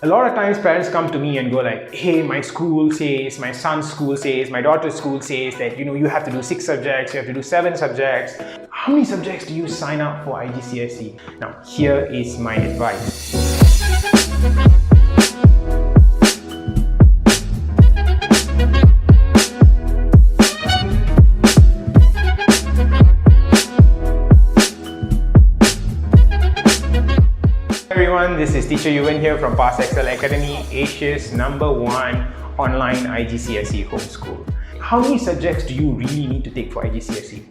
A lot of times parents come to me and go like, hey, my school says, my son's school says, my daughter's school says that, you have to do 6 subjects, you have to do 7 subjects. How many subjects do you sign up for IGCSE? Now, here is my advice. This is teacher Yuven here from Pasxcel Academy, Asia's #1 online IGCSE homeschool. How many subjects do you really need to take for IGCSE?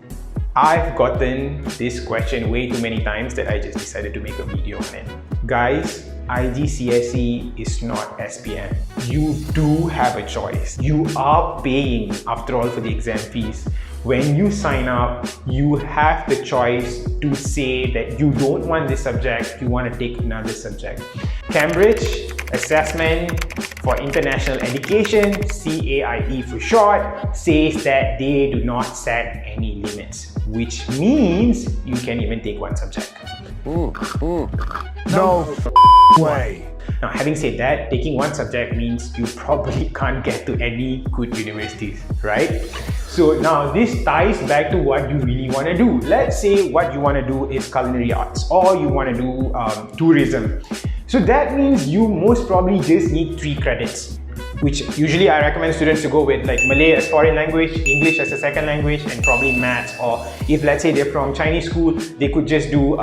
I've gotten this question way too many times that I just decided to make a video on it. Guys, IGCSE is not SPM. You do have a choice. You are paying, after all, for the exam fees. When you sign up, you have the choice to say that you don't want this subject, you want to take another subject. Cambridge Assessment for International Education, CAIE for short, says that they do not set any limits, which means you can even take one subject. No way. Now, having said that, taking one subject means you probably can't get to any good universities, right? So now this ties back to what you really want to do. Let's say what you want to do is culinary arts, or you want to do tourism. So that means you most probably just need 3 credits, which usually I recommend students to go with, like Malay as foreign language, English as a second language, and probably maths. Or if let's say they're from Chinese school, they could just do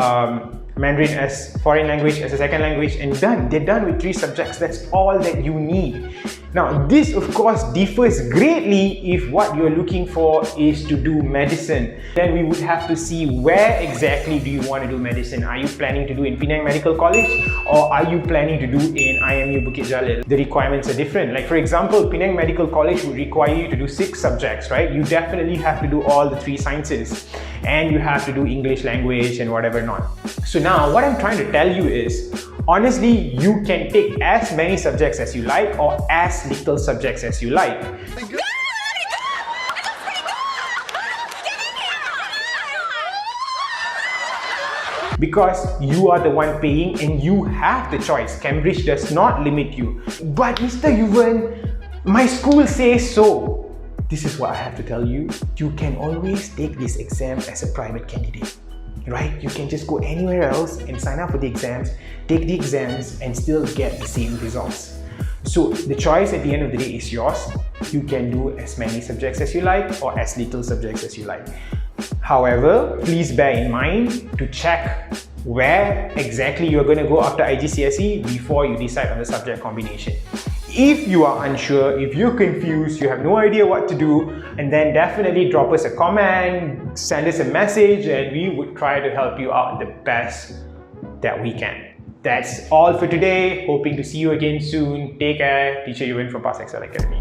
Mandarin as foreign language, as a second language, and done. They're done with 3 subjects. That's all that you need. Now, this of course differs greatly if what you're looking for is to do medicine. Then we would have to see where exactly do you want to do medicine. Are you planning to do in Penang Medical College, or are you planning to do in IMU Bukit Jalil? The requirements are different. Like for example, Penang Medical College would require you to do 6 subjects, right? You definitely have to do all the 3 sciences, and you have to do English language and whatever not. So now what I'm trying to tell you is, honestly, you can take as many subjects as you like or as little subjects as you like. Because you are the one paying and you have the choice. Cambridge does not limit you. But Mr. Yuven, my school says so. This is what I have to tell you. You can always take this exam as a private candidate, right? You can just go anywhere else and sign up for the exams, take the exams, and still get the same results. So the choice at the end of the day is yours. You can do as many subjects as you like or as little subjects as you like. However, please bear in mind to check where exactly you're going to go after IGCSE before you decide on the subject combination. If you are unsure, if you're confused, you have no idea what to do, and then definitely drop us a comment, send us a message, and we would try to help you out the best that we can. That's all for today. Hoping to see you again soon. Take care. Teacher Yuven from Pasxcel Academy.